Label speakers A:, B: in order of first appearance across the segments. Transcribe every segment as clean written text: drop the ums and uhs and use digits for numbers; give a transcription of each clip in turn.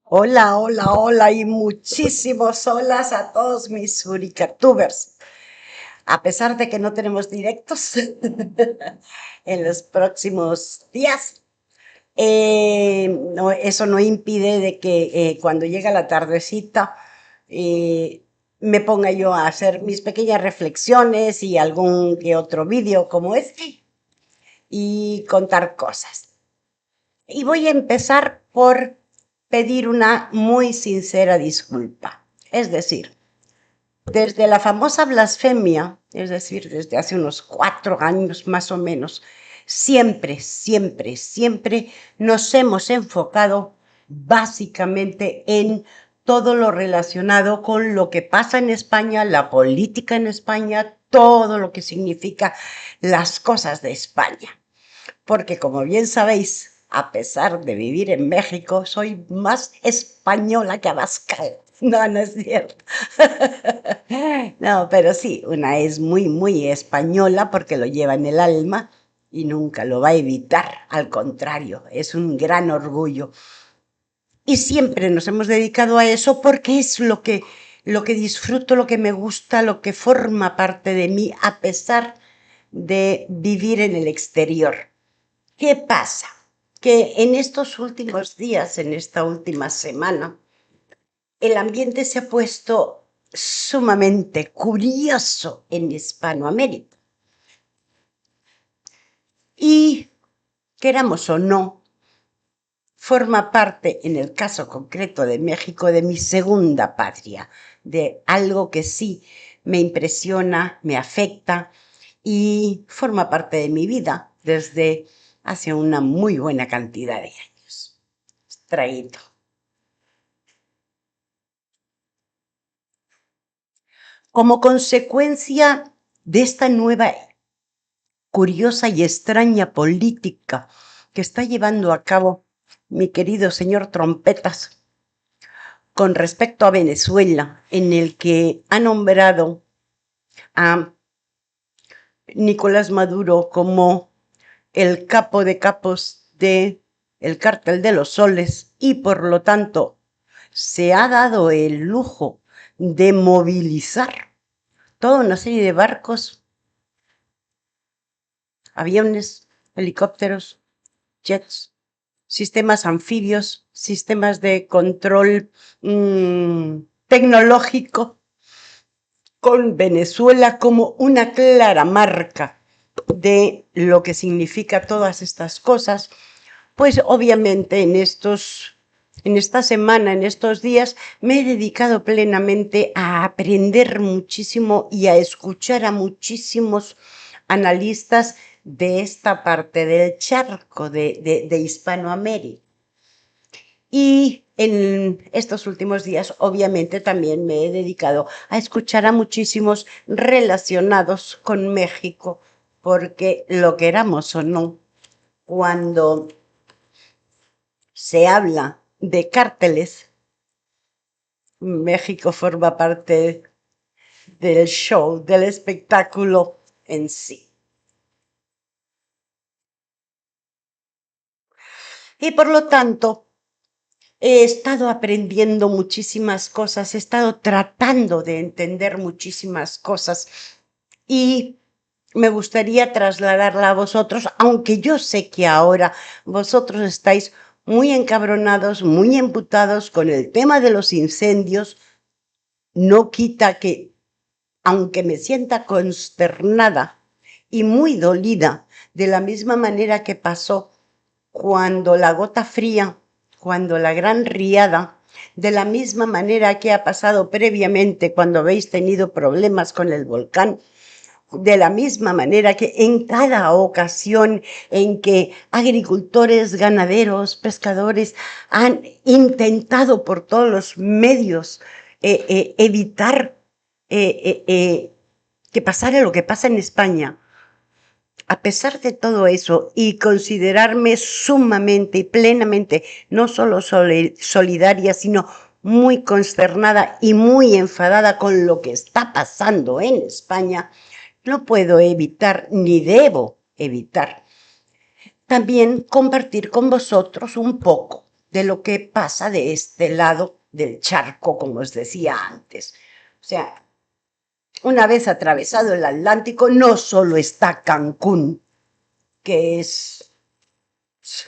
A: Hola, hola, hola y muchísimos holas a todos mis Suricatubers. A pesar de que no tenemos directos en los próximos días, eso no impide de que cuando llega la tardecita eh, me ponga yo a hacer mis pequeñas reflexiones y algún que otro vídeo como este y contar cosas. Y voy a empezar por pedir una muy sincera disculpa. Es decir, desde la famosa blasfemia, es decir, desde hace unos 4 años más o menos, siempre nos hemos enfocado básicamente en todo lo relacionado con lo que pasa en España, la política en España, todo lo que significa las cosas de España. Porque como bien sabéis, a pesar de vivir en México, soy más española que Abascal. No, no es cierto. No, pero sí, una es muy española porque lo lleva en el alma y nunca lo va a evitar. Al contrario, es un gran orgullo. Y siempre nos hemos dedicado a eso porque es lo que disfruto, lo que me gusta, lo que forma parte de mí, a pesar de vivir en el exterior. ¿Qué pasa? Que en estos últimos días, en esta última semana, el ambiente se ha puesto sumamente curioso en Hispanoamérica. Y, queramos o no, forma parte, en el caso concreto de México, de mi segunda patria, de algo que sí me impresiona, me afecta y forma parte de mi vida desde hace una muy buena cantidad de años. Traído. Como consecuencia de esta nueva, curiosa y extraña política que está llevando a cabo mi querido señor Trompetas con respecto a Venezuela, en el que ha nombrado a Nicolás Maduro como el capo de capos de el cártel de los soles y por lo tanto se ha dado el lujo de movilizar toda una serie de barcos, aviones, helicópteros, jets, sistemas anfibios, sistemas de control tecnológico, con Venezuela como una clara marca de lo que significa todas estas cosas, pues obviamente en esta semana, en estos días, me he dedicado plenamente a aprender muchísimo y a escuchar a muchísimos analistas de esta parte del charco de Hispanoamérica. Y en estos últimos días, obviamente, también me he dedicado a escuchar a muchísimos relacionados con México, porque lo queramos o no, cuando se habla de cárteles, México forma parte del show, del espectáculo en sí. Y por lo tanto, he estado aprendiendo muchísimas cosas, he estado tratando de entender muchísimas cosas y me gustaría trasladarla a vosotros, aunque yo sé que ahora vosotros estáis muy encabronados, muy emputados con el tema de los incendios. No quita que, aunque me sienta consternada y muy dolida, de la misma manera que pasó cuando la gota fría, cuando la gran riada, de la misma manera que ha pasado previamente cuando habéis tenido problemas con el volcán, de la misma manera que en cada ocasión en que agricultores, ganaderos, pescadores han intentado por todos los medios evitar que pasara lo que pasa en España. A pesar de todo eso y considerarme sumamente y plenamente no solo solidaria, sino muy consternada y muy enfadada con lo que está pasando en España, no puedo evitar ni debo evitar también compartir con vosotros un poco de lo que pasa de este lado del charco, como os decía antes. O sea, una vez atravesado el Atlántico, no solo está Cancún, que es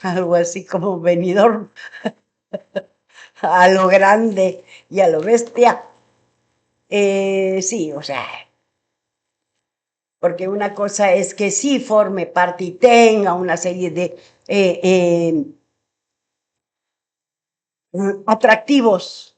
A: algo así como venidor a lo grande y a lo bestia. Sí, o sea, porque una cosa es que sí forme parte y tenga una serie de eh, eh, atractivos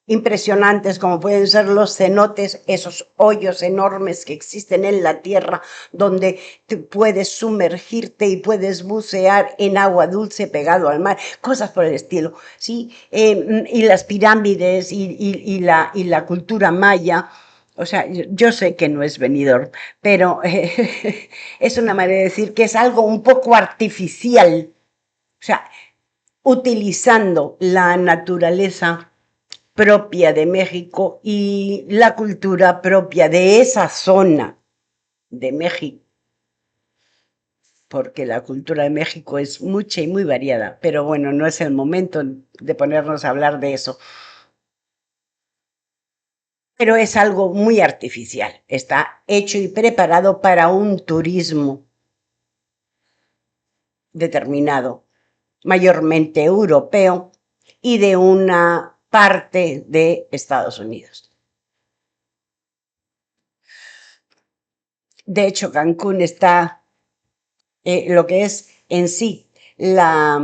A: impresionantes como pueden ser los cenotes, esos hoyos enormes que existen en la tierra donde te puedes sumergirte y puedes bucear en agua dulce pegado al mar, cosas por el estilo, ¿sí? Y las pirámides y la cultura maya. O sea, yo sé que no es venidor, pero es una manera de decir que es algo un poco artificial. O sea, utilizando la naturaleza propia de México y la cultura propia de esa zona de México, porque la cultura de México es mucha y muy variada, pero bueno, no es el momento de ponernos a hablar de eso. Pero es algo muy artificial, está hecho y preparado para un turismo determinado, mayormente europeo y de una parte de Estados Unidos. De hecho, Cancún está lo que es en sí la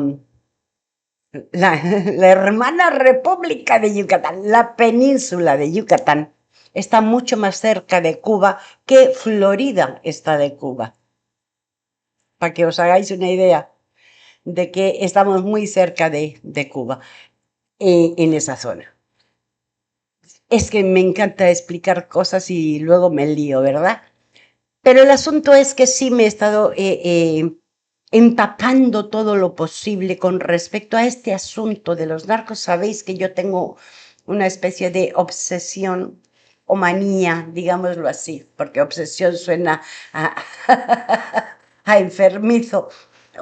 A: hermana República de Yucatán, la península de Yucatán, está mucho más cerca de Cuba que Florida está de Cuba. Para que os hagáis una idea de que estamos muy cerca de Cuba en esa zona. Es que me encanta explicar cosas y luego me lío, ¿verdad? Pero el asunto es que sí me he estado empapando todo lo posible con respecto a este asunto de los narcos. Sabéis que yo tengo una especie de obsesión o manía, digámoslo así, porque obsesión suena a, a enfermizo,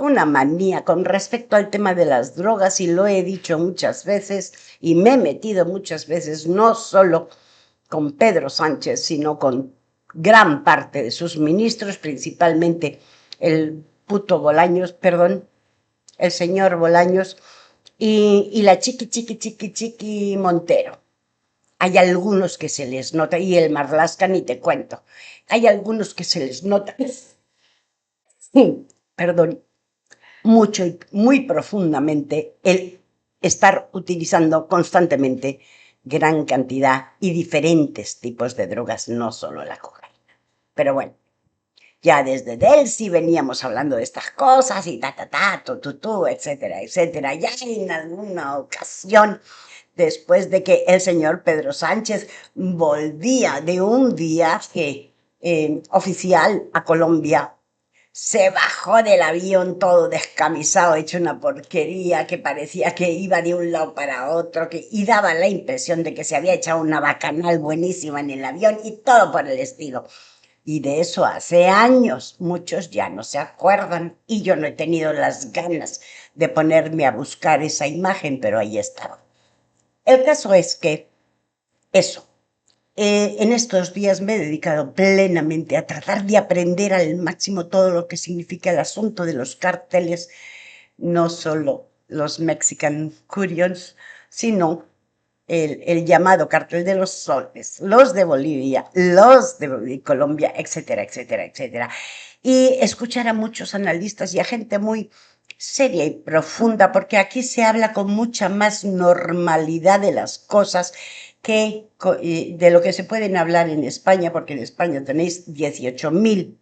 A: una manía con respecto al tema de las drogas y lo he dicho muchas veces y me he metido muchas veces, no solo con Pedro Sánchez, sino con gran parte de sus ministros, principalmente el puto Bolaños, perdón, el señor Bolaños y la chiqui Montero. Hay algunos que se les nota, y el Marlaska ni te cuento, hay algunos que se les nota, perdón, mucho y muy profundamente el estar utilizando constantemente gran cantidad y diferentes tipos de drogas, no solo la cocaína. Pero bueno, ya desde Delcy veníamos hablando de estas cosas y etcétera, etcétera. Ya en alguna ocasión, después de que el señor Pedro Sánchez volvía de un viaje oficial a Colombia, se bajó del avión todo descamisado, hecho una porquería, que parecía que iba de un lado para otro, y daba la impresión de que se había echado una bacanal buenísima en el avión y todo por el estilo. Y de eso hace años, muchos ya no se acuerdan y yo no he tenido las ganas de ponerme a buscar esa imagen, pero ahí estaba. El caso es que eso, en estos días me he dedicado plenamente a tratar de aprender al máximo todo lo que significa el asunto de los cárteles, no solo los Mexican Curions, sino el llamado cartel de los soles, los de Bolivia, los de Colombia, etcétera, etcétera, etcétera. Y escuchar a muchos analistas y a gente muy seria y profunda, porque aquí se habla con mucha más normalidad de las cosas que de lo que se pueden hablar en España, porque en España tenéis 18.000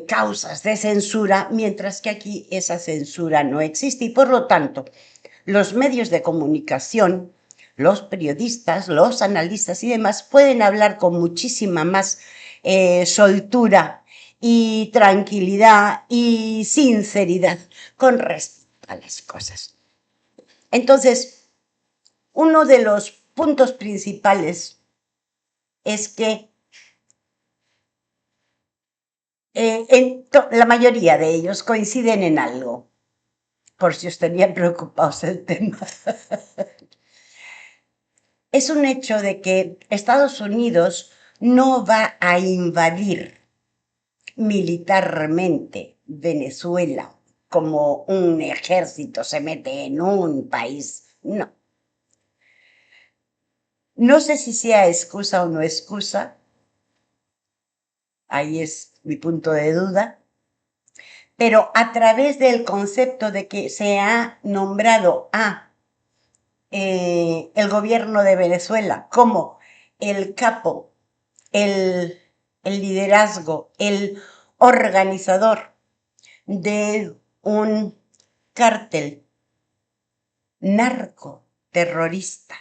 A: causas de censura, mientras que aquí esa censura no existe y por lo tanto los medios de comunicación, los periodistas, los analistas y demás pueden hablar con muchísima más soltura y tranquilidad y sinceridad con respecto a las cosas. Entonces, uno de los puntos principales es que la mayoría de ellos coinciden en algo. por si os tenían preocupados el tema. Es un hecho de que Estados Unidos no va a invadir militarmente Venezuela como un ejército se mete en un país. No. No sé si sea excusa o no excusa, ahí es mi punto de duda, pero a través del concepto de que se ha nombrado a el gobierno de Venezuela como el capo, el, el liderazgo, el organizador de un cártel narcoterrorista,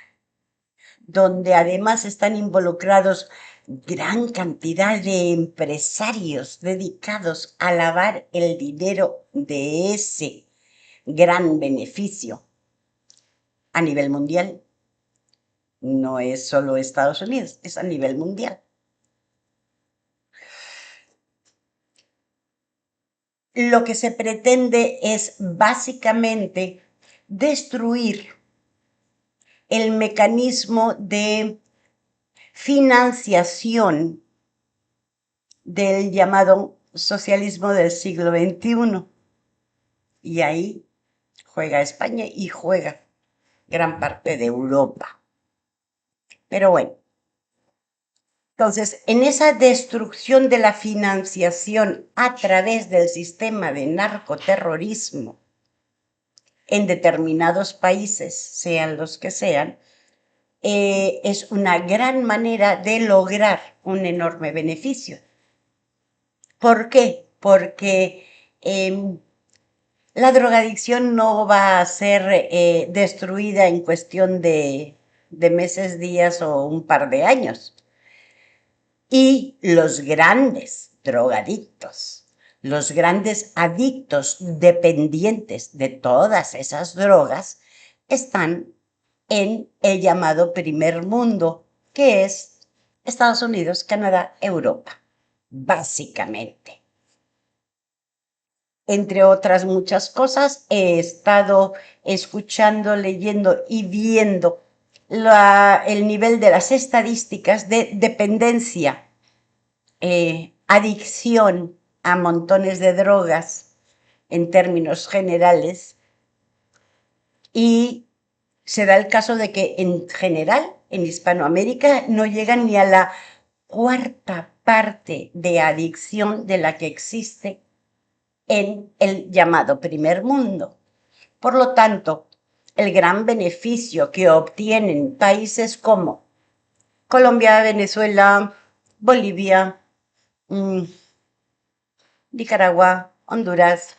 A: donde además están involucrados gran cantidad de empresarios dedicados a lavar el dinero de ese gran beneficio a nivel mundial. No es solo Estados Unidos, es a nivel mundial. Lo que se pretende es básicamente destruir el mecanismo de financiación del llamado socialismo del siglo XXI. Y ahí juega España y juega gran parte de Europa. Pero bueno, entonces, en esa destrucción de la financiación a través del sistema de narcoterrorismo en determinados países, sean los que sean, es una gran manera de lograr un enorme beneficio. ¿Por qué? Porque la drogadicción no va a ser destruida en cuestión de meses, días o un par de años. Y los grandes drogadictos, los grandes adictos dependientes de todas esas drogas, están en el llamado primer mundo, que es Estados Unidos, Canadá, Europa, básicamente. Entre otras muchas cosas, he estado escuchando, leyendo y viendo el nivel de las estadísticas de dependencia, adicción a montones de drogas en términos generales, y se da el caso de que en general en Hispanoamérica no llegan ni a la cuarta parte de adicción de la que existe en el llamado primer mundo. Por lo tanto, el gran beneficio que obtienen países como Colombia, Venezuela, Bolivia, Nicaragua, Honduras,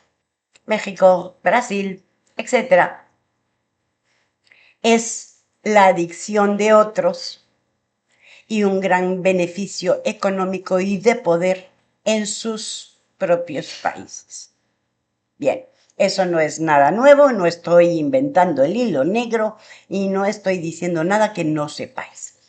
A: México, Brasil, etc., es la adicción de otros y un gran beneficio económico y de poder en sus propios países. Bien, eso no es nada nuevo, no estoy inventando el hilo negro y no estoy diciendo nada que no sepáis.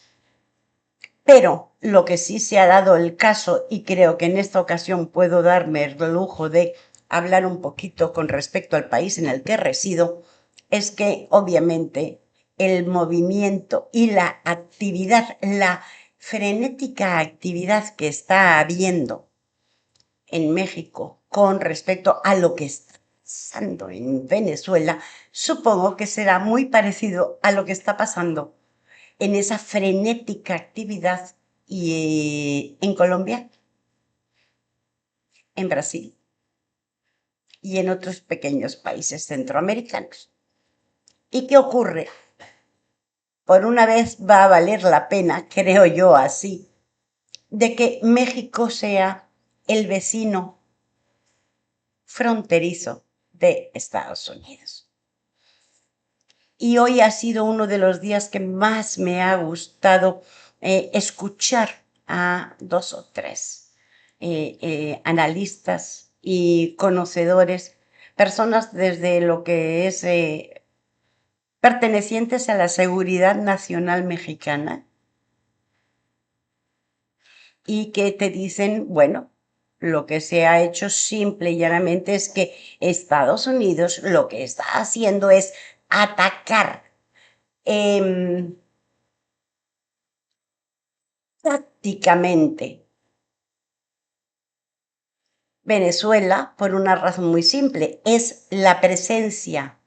A: Pero lo que sí se ha dado el caso, y creo que en esta ocasión puedo darme el lujo de hablar un poquito con respecto al país en el que resido, es que obviamente el movimiento y la actividad, la frenética actividad que está habiendo en México con respecto a lo que está pasando en Venezuela, supongo que será muy parecido a lo que está pasando en esa frenética actividad y en Colombia, en Brasil y en otros pequeños países centroamericanos. ¿Y qué ocurre? Por una vez va a valer la pena, creo yo así, de que México sea el vecino fronterizo de Estados Unidos. Y hoy ha sido uno de los días que más me ha gustado escuchar a dos o tres analistas y conocedores, personas desde lo que es pertenecientes a la seguridad nacional mexicana, y que te dicen, bueno, Lo que se ha hecho simple y llanamente es que Estados Unidos lo que está haciendo es atacar tácticamente Venezuela por una razón muy simple. Es la presencia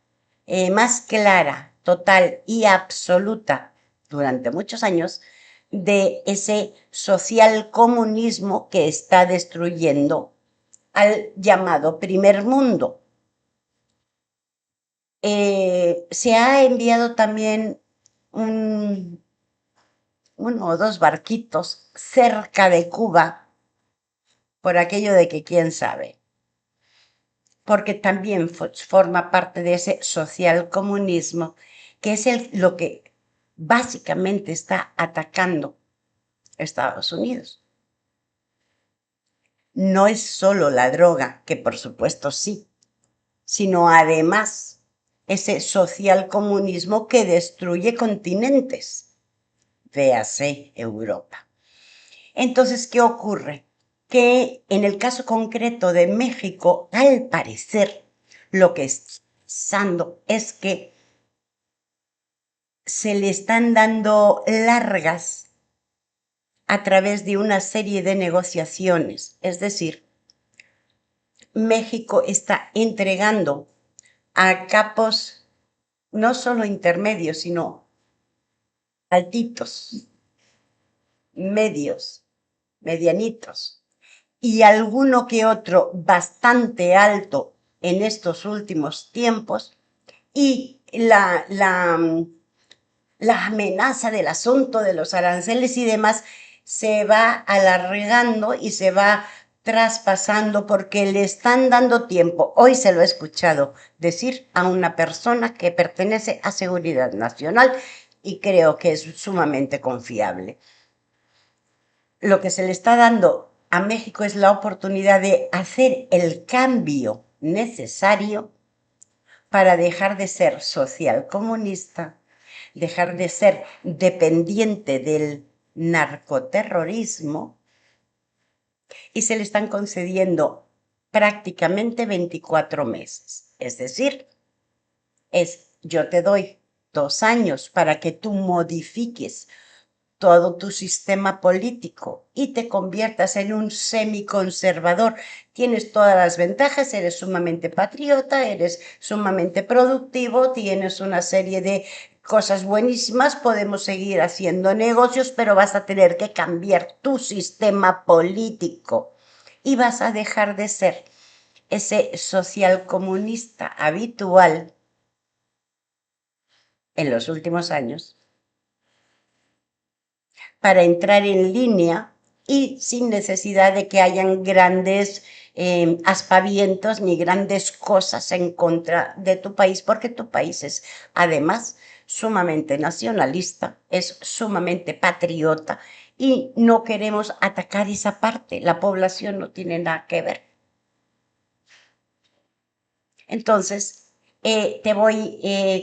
A: más clara, total y absoluta durante muchos años de ese social comunismo que está destruyendo al llamado primer mundo. Se ha enviado también uno o dos barquitos cerca de Cuba por aquello de que quién sabe, porque también forma parte de ese social comunismo que es lo que básicamente está atacando Estados Unidos. No es solo la droga, que por supuesto sí, sino además ese social comunismo que destruye continentes, véase Europa. Entonces, ¿qué ocurre? Que en el caso concreto de México, al parecer, lo que está pasando es que se le están dando largas a través de una serie de negociaciones. Es decir, México está entregando a capos no solo intermedios, sino altitos, medios, medianitos, y alguno que otro bastante alto en estos últimos tiempos, y la amenaza del asunto de los aranceles y demás se va alargando y se va traspasando porque le están dando tiempo. Hoy se lo he escuchado decir a una persona que pertenece a Seguridad Nacional y creo que es sumamente confiable. Lo que se le está dando a México es la oportunidad de hacer el cambio necesario para dejar de ser social comunista, dejar de ser dependiente del narcoterrorismo, y se le están concediendo prácticamente 24 meses. Es decir, yo te doy 2 años para que tú modifiques todo tu sistema político y te conviertas en un semiconservador. Tienes todas las ventajas, eres sumamente patriota, eres sumamente productivo, tienes una serie de cosas buenísimas, podemos seguir haciendo negocios, pero vas a tener que cambiar tu sistema político y vas a dejar de ser ese socialcomunista habitual en los últimos años para entrar en línea y sin necesidad de que hayan grandes aspavientos ni grandes cosas en contra de tu país, porque tu país es además sumamente nacionalista, es sumamente patriota y no queremos atacar esa parte. La población no tiene nada que ver. Entonces,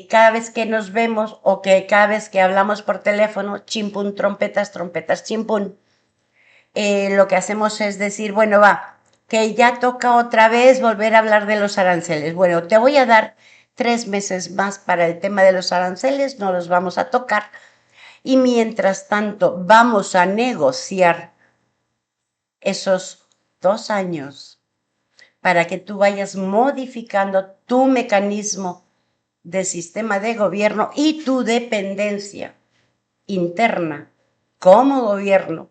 A: cada vez que nos vemos o que cada vez que hablamos por teléfono, chimpún, trompetas, trompetas, chimpún, lo que hacemos es decir, bueno, va, que ya toca otra vez volver a hablar de los aranceles. Bueno, te voy a dar 3 meses más para el tema de los aranceles, no los vamos a tocar. Y mientras tanto, vamos a negociar esos 2 años para que tú vayas modificando tu mecanismo de sistema de gobierno y tu dependencia interna como gobierno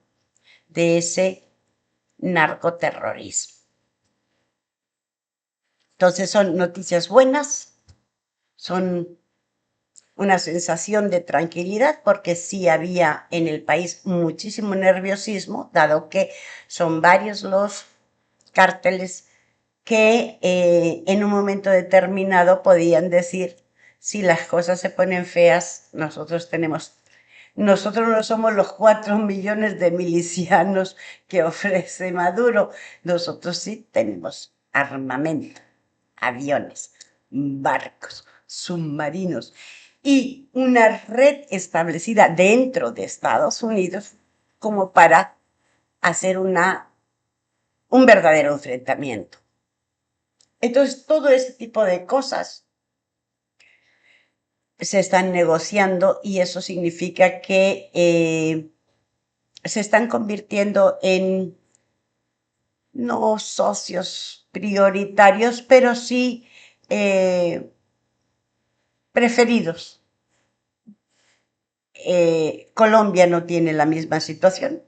A: de ese narcoterrorismo. Entonces son noticias buenas, son una sensación de tranquilidad porque sí había en el país muchísimo nerviosismo, dado que son varios los cárteles que en un momento determinado podían decir, si las cosas se ponen feas, nosotros no somos los 4 millones de milicianos que ofrece Maduro, nosotros sí tenemos armamento, aviones, barcos, submarinos y una red establecida dentro de Estados Unidos como para hacer un verdadero enfrentamiento. Entonces, todo ese tipo de cosas se están negociando y eso significa que se están convirtiendo en no socios prioritarios, pero sí preferidos. Colombia no tiene la misma situación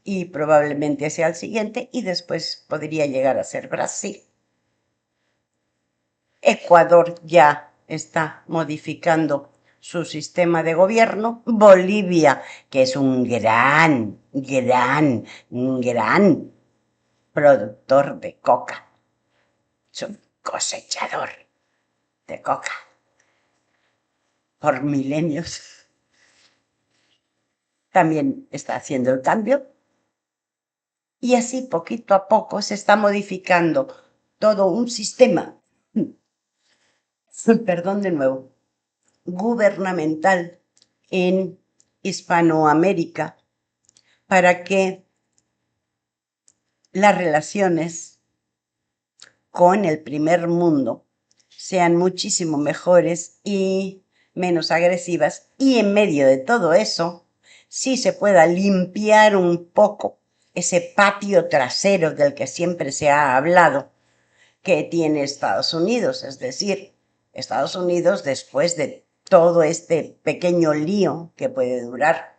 A: y probablemente sea el siguiente y después podría llegar a ser Brasil. Ecuador ya está modificando su sistema de gobierno. Bolivia, que es un gran productor de coca. Es un cosechador de coca por milenios. También está haciendo el cambio. Y así poquito a poco se está modificando todo un sistema, perdón de nuevo, gubernamental en Hispanoamérica para que las relaciones con el primer mundo sean muchísimo mejores y menos agresivas y en medio de todo eso sí se pueda limpiar un poco ese patio trasero del que siempre se ha hablado que tiene Estados Unidos, es decir, Estados Unidos después de todo este pequeño lío que puede durar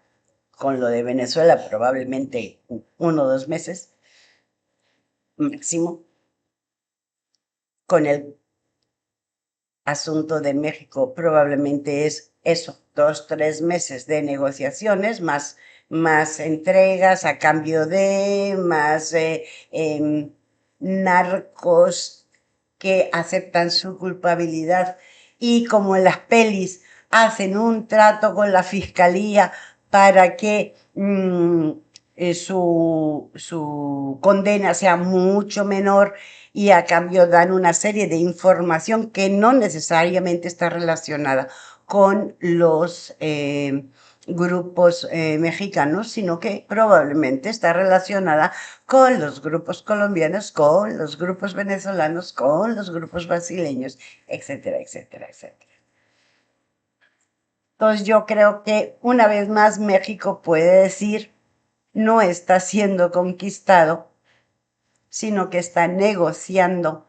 A: con lo de Venezuela probablemente 1 o 2 meses máximo, con el asunto de México probablemente es eso, 2, 3 meses de negociaciones, más entregas a cambio de, más narcos que aceptan su culpabilidad y como en las pelis hacen un trato con la fiscalía para que su condena sea mucho menor y a cambio dan una serie de información que no necesariamente está relacionada con los grupos mexicanos, sino que probablemente está relacionada con los grupos colombianos, con los grupos venezolanos, con los grupos brasileños, etcétera, etcétera, etcétera. Entonces yo creo que una vez más México puede decir no está siendo conquistado, sino que está negociando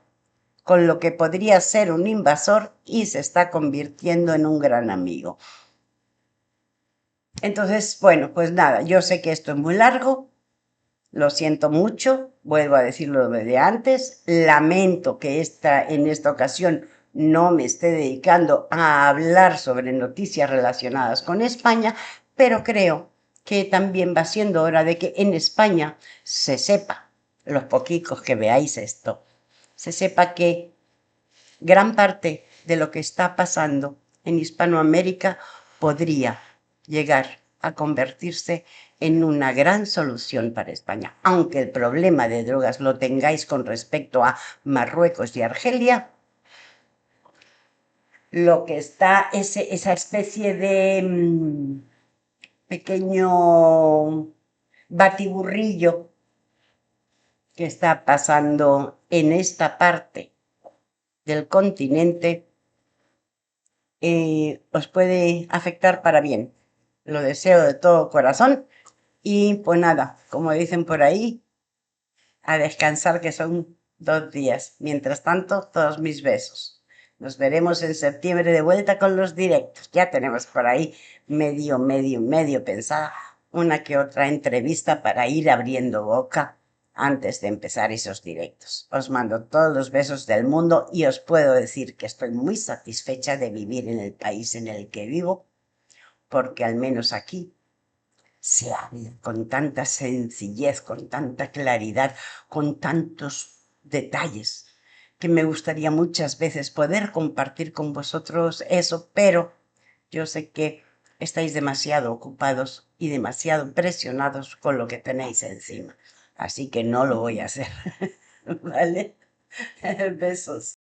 A: con lo que podría ser un invasor y se está convirtiendo en un gran amigo. Entonces, bueno, pues nada, yo sé que esto es muy largo, lo siento mucho, vuelvo a decirlo de antes, lamento que en esta ocasión no me esté dedicando a hablar sobre noticias relacionadas con España, pero creo que también va siendo hora de que en España se sepa, los poquicos que veáis esto, se sepa que gran parte de lo que está pasando en Hispanoamérica podría llegar a convertirse en una gran solución para España. Aunque el problema de drogas lo tengáis con respecto a Marruecos y Argelia, lo que está, esa especie de pequeño batiburrillo que está pasando en esta parte del continente, os puede afectar para bien. Lo deseo de todo corazón y pues nada, como dicen por ahí, a descansar que son 2 días. Mientras tanto, todos mis besos. Nos veremos en septiembre de vuelta con los directos. Ya tenemos por ahí medio pensada una que otra entrevista para ir abriendo boca antes de empezar esos directos. Os mando todos los besos del mundo y os puedo decir que estoy muy satisfecha de vivir en el país en el que vivo, porque al menos aquí se habla con tanta sencillez, con tanta claridad, con tantos detalles, que me gustaría muchas veces poder compartir con vosotros eso, pero yo sé que estáis demasiado ocupados y demasiado presionados con lo que tenéis encima. Así que no lo voy a hacer. ¿Vale? Besos.